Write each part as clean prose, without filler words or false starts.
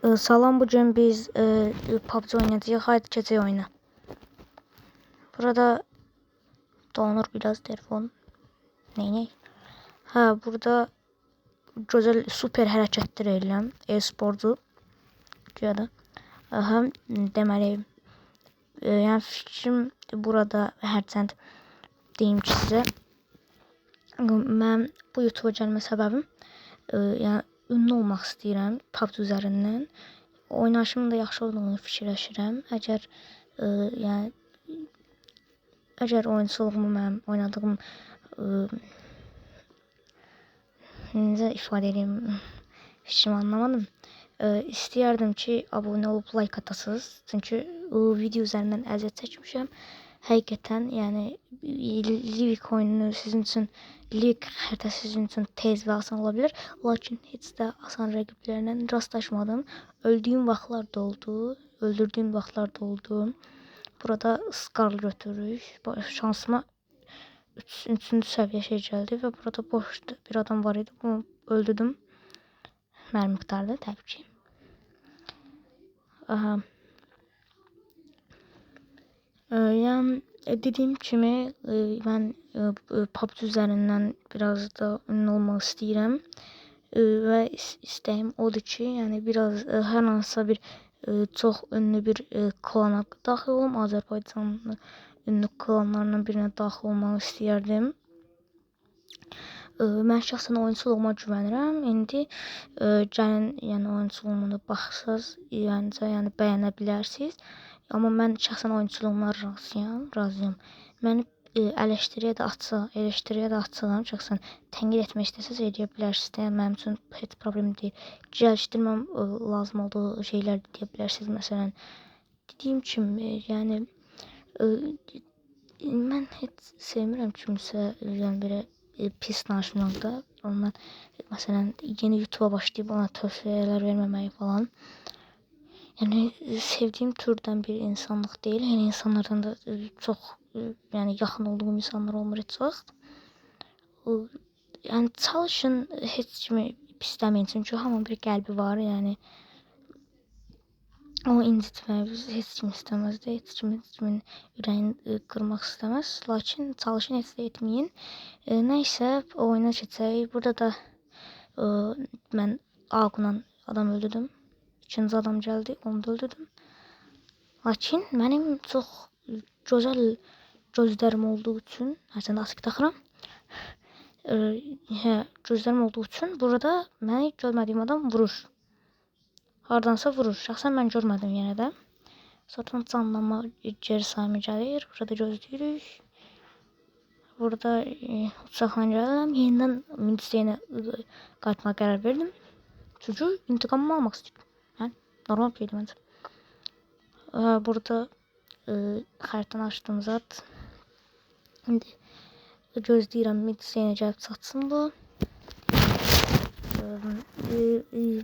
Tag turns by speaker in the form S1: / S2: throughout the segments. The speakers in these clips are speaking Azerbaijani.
S1: Salam, bugün biz PUBG oynayacağız. Haydi keçək oyuna. Burada donur biraz telefon. Neyini? Burada güzel super hərəkətlər edirəm. E-spordu. Güya deməli, yəni fikrim burada hərçənd deyim ki sizə. Mən bu YouTube'a gəlmə səbəbim yəni ünlü olmaq istəyirəm PUBG üzərindən. Oynayışımın da yaxşı olduğunu fikirləşirəm. Əgər oyunçuluğumu mənim oynadığım necə ifadə edeyim, fikrimi anlamadım. İstəyərdim ki, abunə olub like atasınız. Çünki video üzərindən əziyyət çəkmişəm. Həqiqətən, yəni Livik oyunu sizin üçün, Livik xəritəsi sizin üçün tez və asan ola bilər. Lakin heç də asan rəqiblərlə rastlaşmadım. Öldüyüm vaxtlar da oldu, öldürdüyüm vaxtlar da oldu. Burada Skarl götürürük. Şansıma 3-cü səviyyə şey gəldi və burada boş bir adam var idi. Bunu öldürdüm. Mərmi qurtardı təbii ki. Yəni dediyim kimi mən PUBG üzərindən biraz da ünlü olmaq istəyirəm və istəyim odur ki, yəni biraz hər hansısa bir çox ünlü bir klana daxil olum. Azərbaycanlı ünlü klanlarından birinə daxil olmaq istəyərdim. Mən şəxsən oyunçuluğuma güvənirəm. İndi gəlin, yəni oyunçuluğuma da baxsaz, yəni bəyənə bilərsiniz. Amma mən şəxsən oyunçuluğuma razıyam. Məni eleştiriyə də açığam. Şəxsən tənqid etmək istəsəz edə bilərsiniz də. Mənim üçün heç problem deyil. Gəlişdirməm lazım olduğu şeylər deyə bilərsiniz. Məsələn, dediyim kimi, yəni mən heç sevmirəm kimsə, yəni belə pis danışmaqda. Ondan məsələn yeni YouTube'a başlayıb ona tövsiyələr verməməyi falan. Yəni sevdiyim türdən bir insanlıq deyil. Yəni insanlardan da çox yəni yaxın olduğum insanlar olmur heç vaxt. Yəni çalışın heç kimi pisləməyin, çünki hamının bir qəlbi var. Yəni o incitmək heç kim istəməz də, heç kimin ürəyini qırmaq istəməz. Lakin çalışın heç də etməyin. Nəysə oyuna keçək. Burada da mən Aqula adam öldürdüm. İkinci adam gəldi, onu da öldürdüm. Lakin mənim çox gözəl gözlərim olduğu üçün, hərçənd asik taxıram. Gözlərim olduğu üçün burada məni görmədiyim adam vurur. Hardansa vurur. Şəxsən mən görmədim yenə də. Sonra canlanma geri sayımı gəlir. Burada gözləyirik. Burada uçaqla gəlirəm. Yenidən Midsteinə qayıtmağa qərar verdim. Çünki intiqamımı almaq istəyirdim. Normal bir şeydi məncə. Burada xəritəni açdığım zat. İndi gözləyirəm Midsteinə gəlib çatsın bu.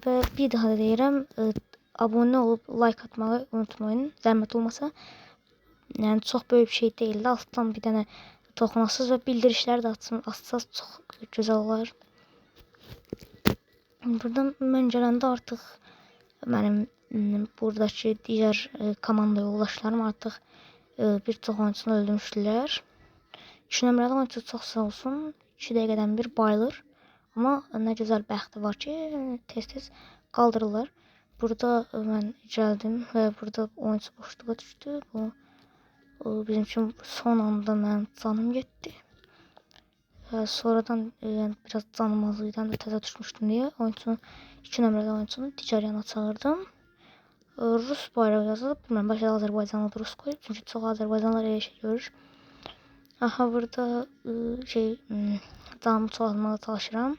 S1: Və bir daha da deyirəm, abunə olub like atmağı unutmayın. Zəhmət olmasa. Yəni çox böyük bir şey deyil də. Altdan bir dənə toxunasınız və bildirişləri də açsanız çox gözəl olar. Buradan mən gələndə artıq mənim buradakı digər komanda yoldaşlarım artıq bir çox oyunçunu öldürmüşdülər. 2 nömrəli oyuncu çox sağ olsun, 2 dəqiqədən bir bayılır. Amma nə gözəl bəxti var ki, tez-tez qaldırırlar. Burada mən gəldim və burada oyuncu boşluğa düşdü. Bu bizim üçün son anda mənim canım getdi. Sonradan biraz canım azlıqdan da təzə düşmüşdüm deyə 2 nömrəli oyuncunu digər yana çağırdım. Rus bayrağı yazılıb. Bilmirəm, bəlkə Azərbaycanlı da Rus qoyub. Çünki çox Azərbaycanlılar elə şey görür. Burada canımı çoxaltmağa çalışıram.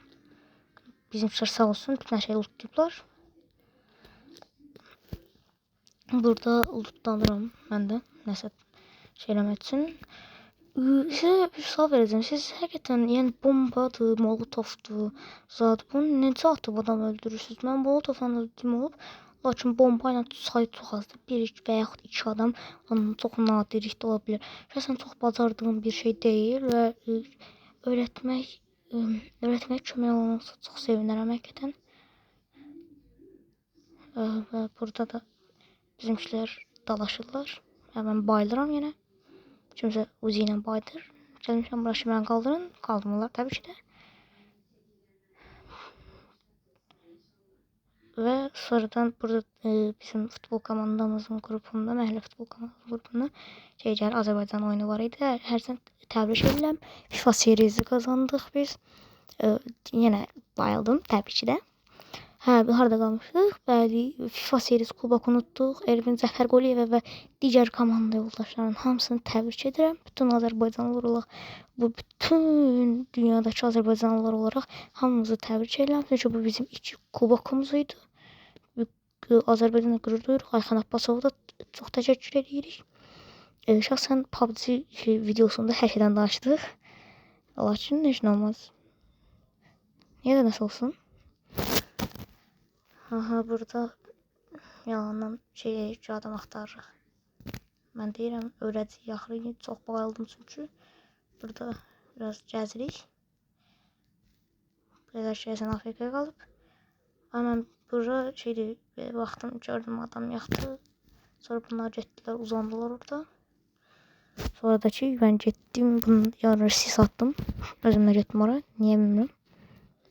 S1: Bizimkilər sağ olsun, bütün hər şeyi lootlayıblar. Burada lootlanıram mən də nəsə şey eləmək üçün. Sizə bir sual verəcəm. Siz həqiqətən yəni bombadır, molotovdur, zat bunu necə atıb adam öldürürsünüz? Mən molotovla öldürdüyüm olub. Lakin bomba ilə sayı çox azdır. 1 və yaxud 2 adam ondan çox nadirlikdə ola bilər. Şəxsən çox bacardığım bir şey deyil və öyrətmək kömək olunsa çox sevinərəm həqiqətən. Və burada da bizimkiler dalaşırlar. Mən bayılıram yenə. Kimsə Uzi ilə bayılır. Gəlmişəm bura ki, məni qaldırın. Qaldırmırlar təbii ki də. Və sonradan burada bizim futbol komandamızın qrupunda, məhəllə futbol komandamızın qrupunda Azərbaycan oyunu var idi. Hərdən təbrik edirəm. FIFA serisi qazandıq biz. Yenə bayıldım təbii ki də. Harda qalmışdıq? Bəli, FIFA serisi kubok unutduq. Elvin Cəfərquliyeva və digər komanda yoldaşlarının hamısını təbrik edirəm. Bütün Azərbaycanlılar olaraq, bu bütün dünyadakı Azərbaycanlılar olaraq hamımızı təbrik edirəm. Çünki bu bizim iki kubokumuz idi. Azərbaycanla qürur duyuruq. Ayxan Abbasova da çox təşəkkür edirik. Şəxsən PUBG videosunda hər şeydən danışdıq. Lakin heç nə olmaz. Niyə də nəsə olsun? Burada yalandan adam axtarırıq. Mən deyirəm, öyrədik yaxırı çox bayıldım çünki. Burada biraz gəzirik. Belə şeysən Afrikaya qalıb. Mən bura baxdım, gördüm adam yaxdı. Sonra bunlar getdilər, uzandılar orada. Sonra da ki, mən getdim, bunun yarın sis atdım. Özümlə getdim oraya, niyə bilmirəm.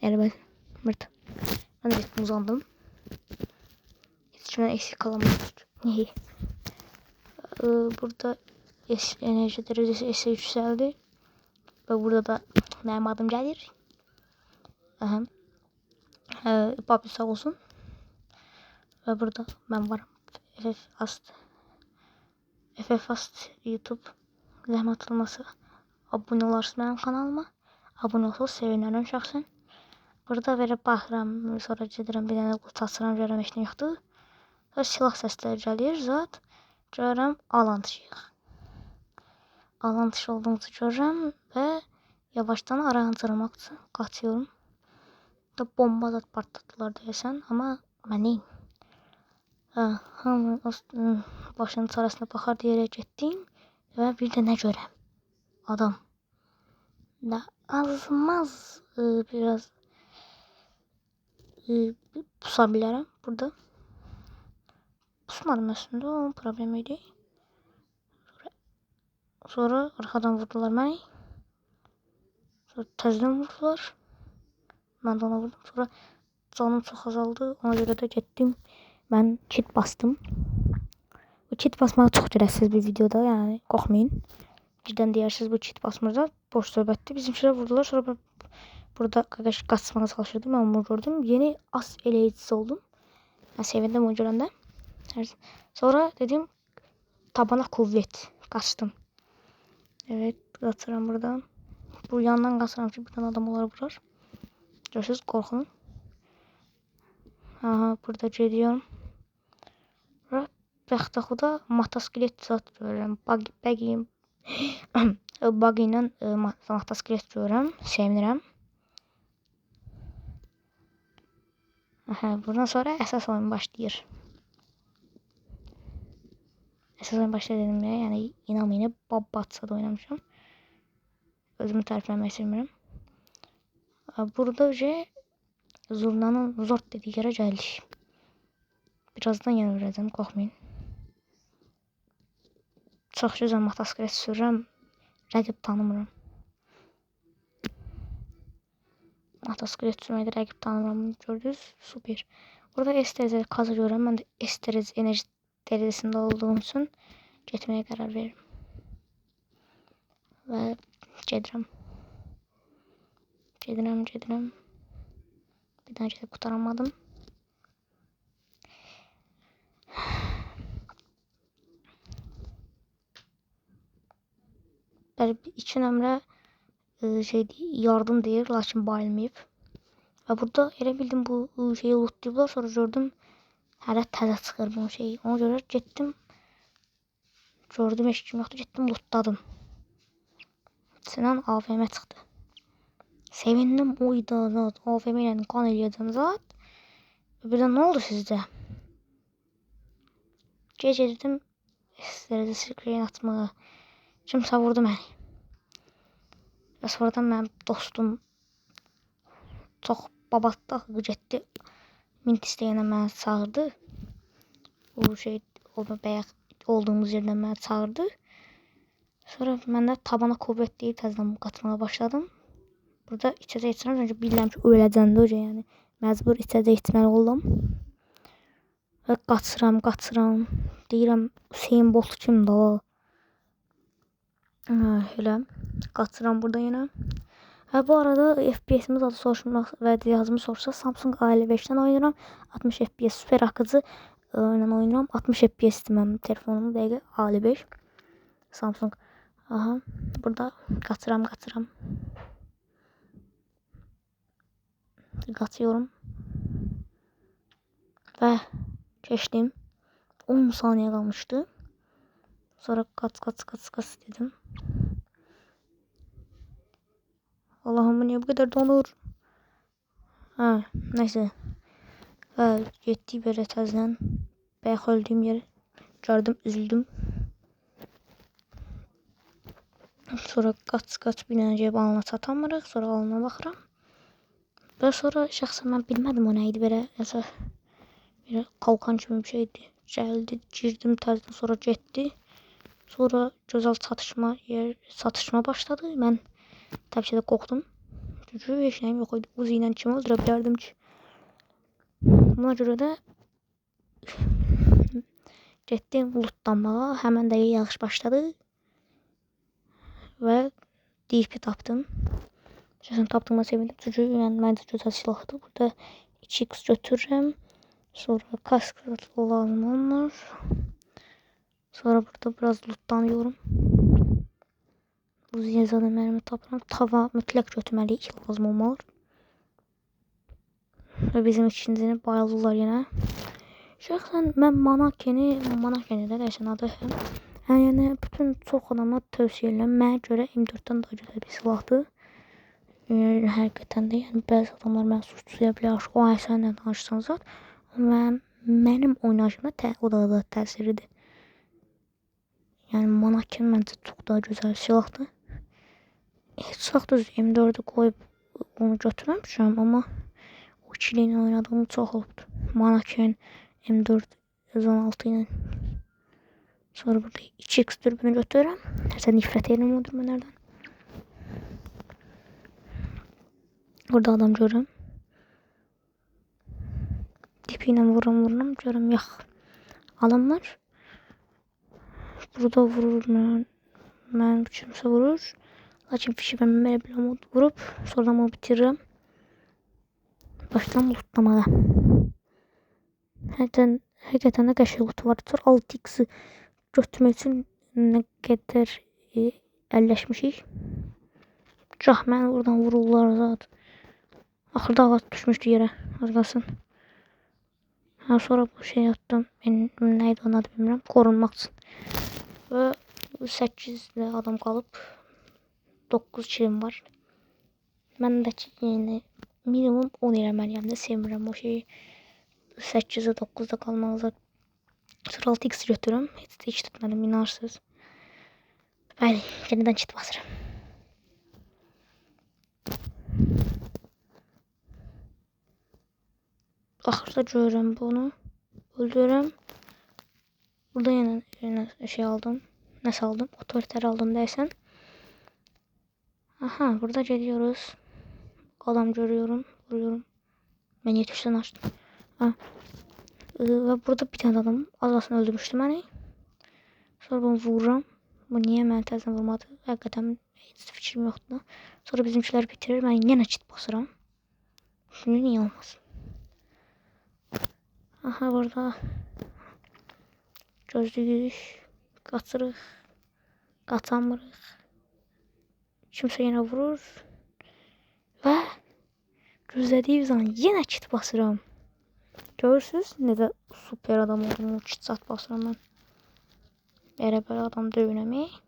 S1: Əlbəttə, mən də getdim, uzandım. Heç kimdən eksik qalamadım. Niyə? Burada enerji dərəcəsi esə yüksəldi. Və burada da mənim adım gəlir. Babi sağ olsun. Və burada mən varam. FF Ast YouTube zəhmət olmasa abunə olarsınız mənim kanalıma. Abunə olsanız sevinərəm şəxsən. Burada verib baxıram, sonra gedirəm bir dənə qut açıram, görürəm heç nə yoxdur. Sonra silah səsləri gəlir, zat görürəm alan dışıyıq. Alan dışı olduğumuzu görürəm və yavaşdan arancırmaq üçün qaçıyorum. Da bomba da partlatdılar deyəsən, amma mən neyim? Hamı başının çarəsində baxar deyərək getdim və bir də nə görəm? Adam. Da azmaz biraz pusa bilərəm burada. Pusmadım əslində, onun problemi idi. Sonra arxadan vurdular məni. Sonra təzdən vurdular. Mən də ona vurdum. Sonra canım çox azaldı. Ona görə də getdim. Mən kit bastım. Bu kit basmağı çox görəsiniz bir videoda, yəni qorxmayın. Cidden deyirsiniz bu kit basmırda. Boş söhbətdir. Bizimkiler vurdular. Sonra burada qaçmağa çalışırdı. Mən onu gördüm. Yeni as eləyicisi oldum. Mən sevindim onu görəndə. Sonra dedim tabana kuvvet. Qaçdım. Evet, qaçıram buradan. Bu yandan qaçıram ki, bir tane adam onları vurar. Görürsünüz, qorxun. Burada gediyorum. Bəxtəxuda motosiklet zat görürəm. Buggy ilə motosiklet görürəm. Sevinirəm. Buradan sonra əsas oyun başlayır. Əsas oyun başlayır dedim ya. Yəni inanmayın, Babbatsa'da oynamışam. Özümü tərifləmək istəmirəm. Burada zurnanın zort dediyi yerə gəldik. Birazdan yenə öyrədəcəm, qorxmayın. Çox gözəl motosiklet sürürəm. Rəqib tanımıram. Motosiklet sürməkdə rəqib tanımıram. Gördünüz? Super. Burada S-dərəcəli kazı görürəm. Mən də S-dərəcə enerji dərəcəsində olduğum üçün getməyə qərar veririm. Və gedirəm. Gedirəm. Bir dənə gedib qutaramadım. İki nömrə yardım deyir, lakin bayılmayıb. Və burada elə bildim bu şeyi lootlayıblar, sonra gördüm hələ təzə çıxır bu şeyi. Ona görə getdim. Gördüm heç kim yoxdur, getdim lootladım. İçindən AVM çıxdı. Sevindim oyda zat, AVM ilə qan eləyəcəm zat. Birdən nə oldu sizdə? Gedirdim S-dərəcəsi kreyin atmağa. Kimsə vurdu məni. Və sonradan mənim dostum çox babatlı getdi. Mint istəyənə məni çağırdı. o şey onu bayaq olduğumuz yerdən məni çağırdı. Sonra mən də tabana kuvvet deyib təzədən qatmağa başladım. Burada içəcək içirəm çünki bilirəm ki öləcəndə öcə yəni məcbur içəcək içməli oldum. Və qaçıram. Deyirəm Hüseyn Bolt kimdir o? Elə qaçıram burada yenə. Və bu arada FPS-imiz adı soruşmaq və cihazımı soruşsa Samsung A55-dən oynayıram. 60 FPS super akıcı ilə oynayıram. 60 FPS-dir mənim telefonumun dəqiqə A55 Samsung. Aha, burada qaçıram. Qaçıyorum. Və keçdim. 10 saniyə qalmışdı. Sonra qaç dedim. Allah'ım bu niye bu kadar donur? Ha, neyse. Ve getdik böyle təzdən. Bayaq öldüyüm yeri gördüm, üzüldüm. Sonra qaç bir dənə gəlib alına çatamırıq. Sonra alına baxıram. Və sonra şəxsən mən bilmədim o nə idi belə. Nəsə belə kalkan kimi bir şeydi. Gəldi, girdim təzdən sonra getdi. Sonra gözəl çatışma başladı. Mən təbii ki də qorxdum. Çünki heç nəyim yox idi. Uzi ilə kimi öldürə bilərdim ki. Buna görə də getdim lootlanmağa. Həmən də yağış başladı. Və DP tapdım. Şəxsən tapdığıma sevindim. Çünki yəni məncə gözəl silahdır. Burada 2x götürürəm. Sonra kask lazım olmur. Sonra burada biraz lootlanıyorum. Bu yazanı mərmi tapıram. Tava mütləq götürməliyik. Lazım olmalı. Və bizim ikincini bayıldılar yenə. Şəxsən mən Manakeni də dəyişən adı. Yəni bütün çox adama tövsiyə edirəm. Mənə görə M4-dən daha gözəl bir silahdır. Həqiqətən də yəni bəzi adamlar məni suçluya bilər. O sənlə danışsan zat. Mənim oynayışımda o da təsiridir. Yəni Manaken məncə çox daha gözəl silahdır. Heç vaxt düz M4'ü qoyub onu götürməmişəm, amma o ikili ilə oynadığım çox olubdur. Manaken, M4, 16 ilə. Sonra burada 2x dürbünü götürürəm. Həsən nifrət edirəm o dürbünlərdən. Burada adam görürəm. Dipi ilə vururam, görürəm, yax. Adamlar burada vurur mən kimsə vurur. Lakin fişi ben belə vurup sonra onu bitiririm. Başlam lootlamağa. Həqiqətən də qəşəng loot var. 6x götürmək üçün nə qədər əlləşmişik. Cah mən oradan vururlar zat. Axırda ağac düşmüşdü yerə. Az qalsın. Sonra bu şey yaptım. Neydi onun adı bilmirəm. Qorunmaq üçün. Və 8 adam qalıb. 9 kilim var. Məndəki yəni minimum 10 eləməliyəm də sevmirəm o şeyi. 8'e 9'da qalmağıza. Sonra 6x götürürüm. Heç tutmadım inarsız. Bəli, yenidən kit basıram. Axırda görürəm bunu. Öldürürəm. Burada yenə şey aldım. Nəsə aldım? Otoriter aldım deyəsən. Aha, burada geliyoruz. Adam görüyorum. Vuruyorum. Ben yetişten açtım. Ve burada bir tane adam az kalsın öldürmüştü beni. Sonra bunu vururam. Bu niye mən təzdən vurmadı? Həqiqətən heç fikrim yoxdur. Sonra bizimkiler bitirir. Ben yenə kit basıram. Şimdi niye olmasın? Aha, burada gözlüyük. Qaçırıq. Qaçamırıq. Kimsə yenə vurur. Və gözlədiyim zaman yenə kit basıram. Görürsünüz necə super adam oldum. Kit sat basıram mən. Belə adam döyünəmək.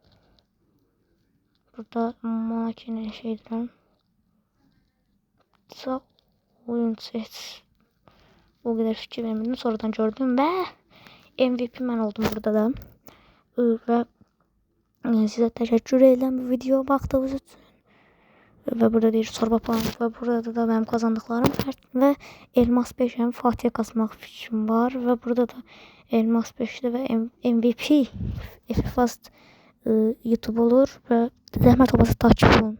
S1: Burada Manakeni şey edirəm. Sağ oyuncu heç o qədər fikir vermirdim. Sonradan gördüm və MVP mən oldum burada da. Və sizə təşəkkür edirəm bu videoya baxdığınız üçün. ve burada deyir sorba puan ve burada da benim kazandıklarım ve elmas 5 hem Fatih kasmaq fikrim var ve burada da elmas 5'te ve MVP Fast YouTube olur ve zəhmət olmasa takip olun.